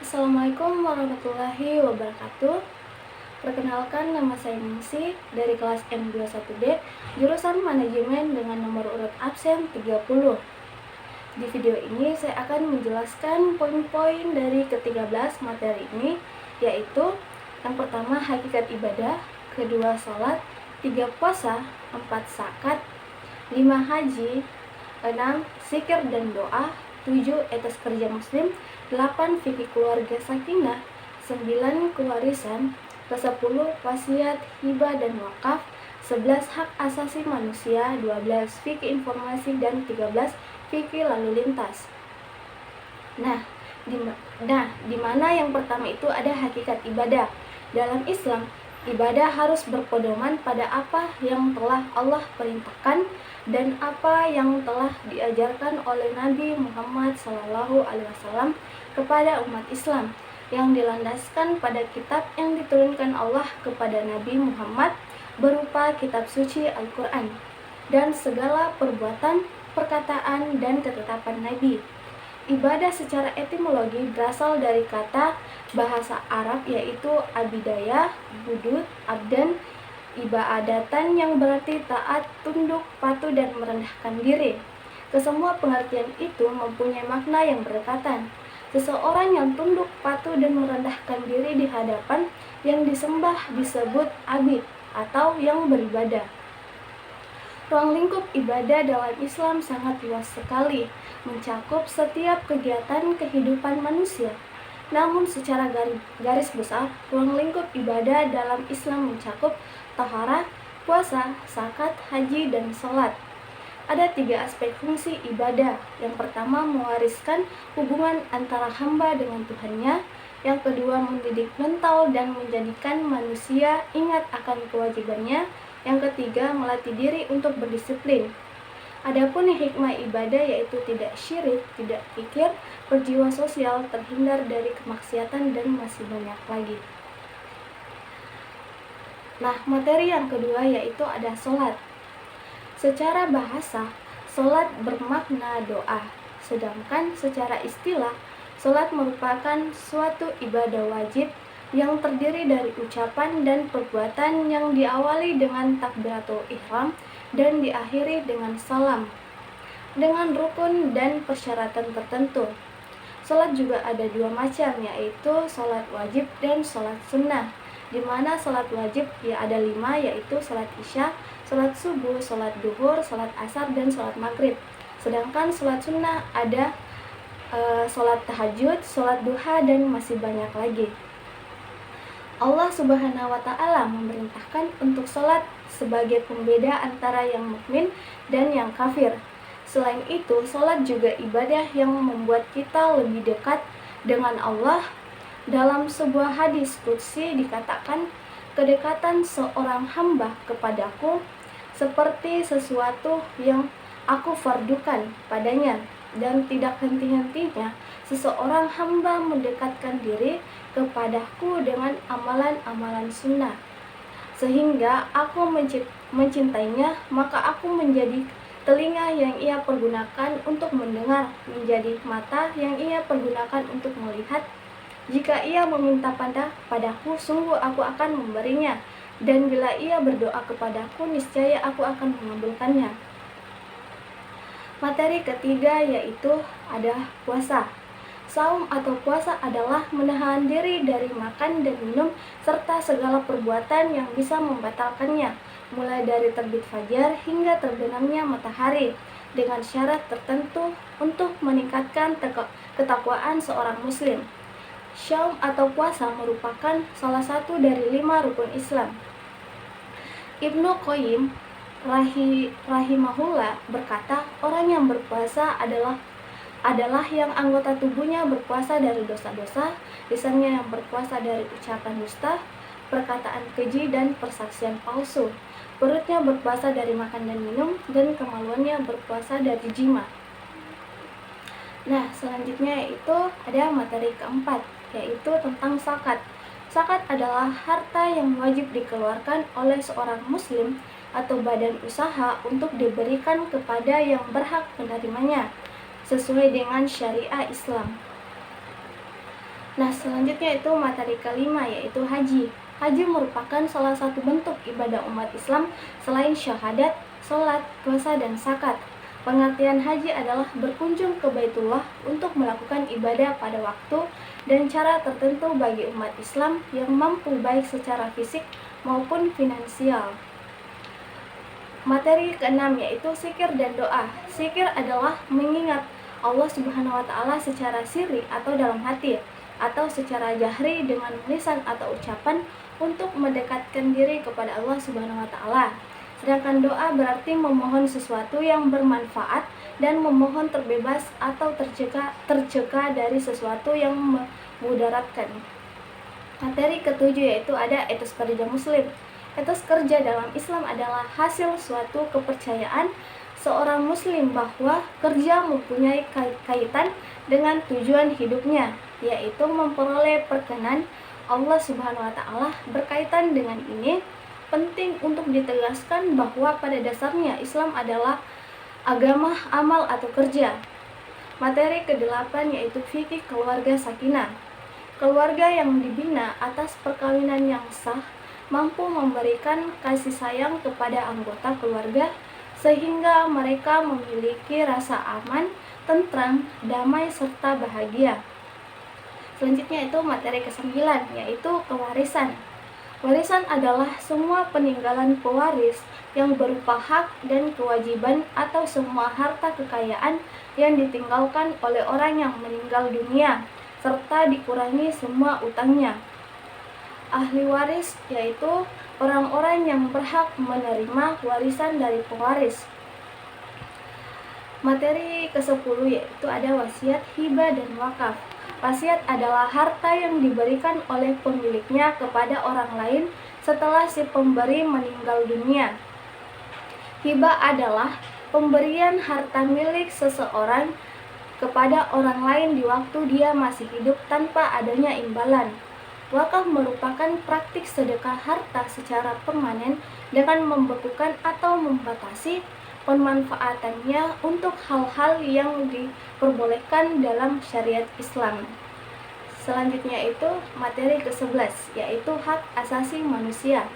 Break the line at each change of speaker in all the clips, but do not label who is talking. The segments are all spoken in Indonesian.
Assalamualaikum warahmatullahi wabarakatuh. Perkenalkan, nama saya Ningsih dari kelas M21D, jurusan Manajemen dengan nomor urut absen 30. Di video ini saya akan menjelaskan poin-poin dari ke-13 materi ini, yaitu yang pertama hakikat ibadah, kedua sholat, 3 puasa, 4 zakat, 5 haji, 6 zikir dan doa, 7 etos kerja muslim, 8 fikih keluarga sakinah, 9 kewarisan, ke-10 wasiat, hibah dan wakaf, 11 hak asasi manusia, 12 fikih informasi, dan 13 fikih lalu lintas. Di mana yang pertama itu ada hakikat ibadah. Dalam Islam, ibadah harus berpedoman pada apa yang telah Allah perintahkan dan apa yang telah diajarkan oleh Nabi Muhammad SAW kepada umat Islam, yang dilandaskan pada kitab yang diturunkan Allah kepada Nabi Muhammad berupa kitab suci Al-Quran, dan segala perbuatan, perkataan, dan ketetapan Nabi. Ibadah secara etimologi berasal dari kata bahasa Arab yaitu abidayah, budut, abdan, ibadatan yang berarti taat, tunduk, patuh, dan merendahkan diri. Kesemua pengertian itu mempunyai makna yang berdekatan. Seseorang yang tunduk, patuh, dan merendahkan diri di hadapan yang disembah disebut abid atau yang beribadah. Ruang lingkup ibadah dalam Islam sangat luas sekali, mencakup setiap kegiatan kehidupan manusia. Namun secara garis besar, ruang lingkup ibadah dalam Islam mencakup taharah, puasa, zakat, haji, dan sholat. Ada 3 aspek fungsi ibadah. Yang pertama, mewariskan hubungan antara hamba dengan Tuhannya. Yang kedua, mendidik mental dan menjadikan manusia ingat akan kewajibannya. Yang ketiga, melatih diri untuk berdisiplin. Adapun hikmah ibadah yaitu tidak syirik, tidak pikir, berjiwa sosial, terhindar dari kemaksiatan, dan masih banyak lagi. Materi yang kedua yaitu ada sholat. Secara bahasa, sholat bermakna doa, sedangkan secara istilah, sholat merupakan suatu ibadah wajib yang terdiri dari ucapan dan perbuatan yang diawali dengan takbiratul ihram dan diakhiri dengan salam, dengan rukun dan persyaratan tertentu. Sholat juga ada 2 macam, yaitu sholat wajib dan sholat sunnah, di mana sholat wajib ada 5, yaitu sholat isya, sholat subuh, sholat duhur, sholat asar, dan sholat maghrib. Sedangkan sholat sunnah ada sholat tahajud, sholat duha, dan masih banyak lagi. Allah Subhanahu wa Ta'ala memerintahkan untuk sholat sebagai pembeda antara yang mukmin dan yang kafir. Selain itu, sholat juga ibadah yang membuat kita lebih dekat dengan Allah. Dalam sebuah hadis qudsi dikatakan, kedekatan seorang hamba kepadaku seperti sesuatu yang aku fardukan padanya, dan tidak henti-hentinya seseorang hamba mendekatkan diri kepadaku dengan amalan-amalan sunnah, sehingga aku mencintainya, maka aku menjadi telinga yang ia pergunakan untuk mendengar, menjadi mata yang ia pergunakan untuk melihat. Jika ia meminta padaku, sungguh aku akan memberinya, dan bila ia berdoa kepadaku, niscaya aku akan mengabulkannya. Materi ketiga yaitu ada puasa. Saum atau puasa adalah menahan diri dari makan dan minum serta segala perbuatan yang bisa membatalkannya, mulai dari terbit fajar hingga terbenamnya matahari, dengan syarat tertentu untuk meningkatkan ketakwaan seorang muslim. Saum atau puasa merupakan salah satu dari 5 rukun Islam. Ibnu Qayyim rahimahullah berkata, orang yang berpuasa adalah yang anggota tubuhnya berpuasa dari dosa-dosa, lisannya yang berpuasa dari ucapan dusta, perkataan keji, dan persaksian palsu, perutnya berpuasa dari makan dan minum, dan kemaluannya berpuasa dari jima. Selanjutnya yaitu ada materi keempat, yaitu tentang zakat. Zakat adalah harta yang wajib dikeluarkan oleh seorang muslim atau badan usaha untuk diberikan kepada yang berhak menerimanya, sesuai dengan syariah Islam. Nah, selanjutnya itu materi kelima, yaitu haji. Haji merupakan salah satu bentuk ibadah umat Islam selain syahadat, sholat, puasa, dan zakat. Pengertian haji adalah berkunjung ke Baitullah untuk melakukan ibadah pada waktu dan cara tertentu bagi umat Islam yang mampu baik secara fisik maupun finansial. Materi keenam yaitu zikir dan doa. Zikir adalah mengingat Allah Subhanahu wa taala secara sirri atau dalam hati, atau secara jahri dengan lisan atau ucapan untuk mendekatkan diri kepada Allah Subhanahu wa taala. Sedangkan doa berarti memohon sesuatu yang bermanfaat dan memohon terbebas atau tercegah dari sesuatu yang memudaratkan. Materi ketujuh yaitu ada etos kerja muslim. Etos kerja dalam Islam adalah hasil suatu kepercayaan seorang muslim bahwa kerja mempunyai kaitan dengan tujuan hidupnya, yaitu memperoleh perkenan Allah Subhanahu wa taala. Berkaitan dengan ini, penting untuk ditegaskan bahwa pada dasarnya Islam adalah agama amal atau kerja. Materi ke-8 yaitu fikih keluarga sakinah. Keluarga yang dibina atas perkawinan yang sah mampu memberikan kasih sayang kepada anggota keluarga sehingga mereka memiliki rasa aman, tentram, damai, serta bahagia. Selanjutnya itu materi ke-9 yaitu kewarisan. Warisan adalah semua peninggalan pewaris yang berupa hak dan kewajiban atau semua harta kekayaan yang ditinggalkan oleh orang yang meninggal dunia, serta dikurangi semua utangnya. Ahli waris yaitu orang-orang yang berhak menerima warisan dari pewaris. Materi ke-10 yaitu ada wasiat, hibah, dan wakaf. Wasiat adalah harta yang diberikan oleh pemiliknya kepada orang lain setelah si pemberi meninggal dunia. Hibah adalah pemberian harta milik seseorang kepada orang lain di waktu dia masih hidup tanpa adanya imbalan. Wakaf merupakan praktik sedekah harta secara permanen dengan membekukan atau membatasi pemanfaatannya untuk hal-hal yang diperbolehkan dalam syariat Islam. Selanjutnya itu materi ke-11 yaitu hak asasi manusia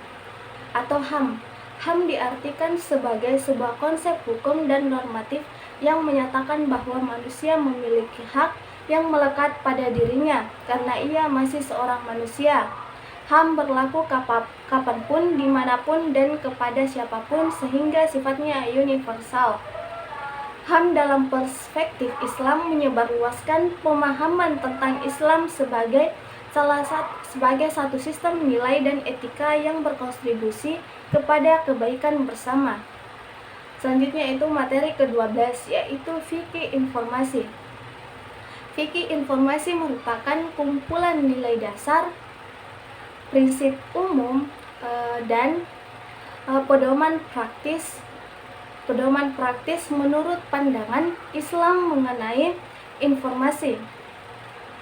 atau HAM. HAM diartikan sebagai sebuah konsep hukum dan normatif yang menyatakan bahwa manusia memiliki hak yang melekat pada dirinya karena ia masih seorang manusia. HAM berlaku kapanpun, dimanapun, dan kepada siapapun sehingga sifatnya universal. HAM dalam perspektif Islam menyebarluaskan pemahaman tentang Islam sebagai satu sistem nilai dan etika yang berkontribusi kepada kebaikan bersama. Selanjutnya itu materi ke-12 yaitu fikih informasi. Fikih informasi merupakan kumpulan nilai dasar, prinsip umum, dan pedoman praktis menurut pandangan Islam mengenai informasi.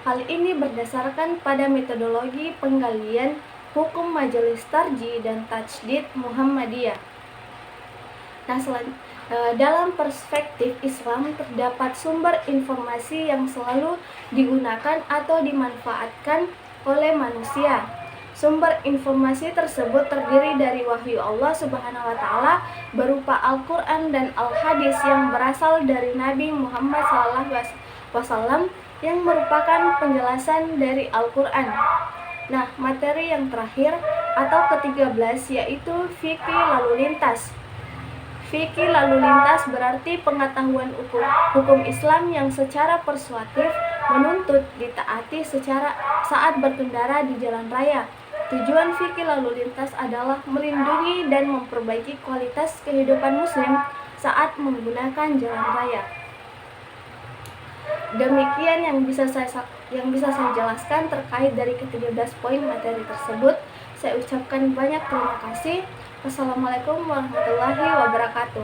Hal ini berdasarkan pada metodologi penggalian hukum Majelis Tarjih dan Tajdid Muhammadiyah. Nah, dalam perspektif Islam terdapat sumber informasi yang selalu digunakan atau dimanfaatkan oleh manusia. Sumber informasi tersebut terdiri dari wahyu Allah Subhanahu wa taala berupa Al-Qur'an dan Al-Hadis yang berasal dari Nabi Muhammad SAW yang merupakan penjelasan dari Al-Qur'an. Nah, materi yang terakhir atau ke-13 yaitu fikih lalu lintas. Fikih lalu lintas berarti pengetahuan hukum Islam yang secara persuasif menuntut ditaati saat berkendara di jalan raya. Tujuan fikih lalu lintas adalah melindungi dan memperbaiki kualitas kehidupan muslim saat menggunakan jalan raya. Demikian yang bisa saya jelaskan terkait dari ke-13 poin materi tersebut. Saya ucapkan banyak terima kasih. Wassalamualaikum warahmatullahi wabarakatuh.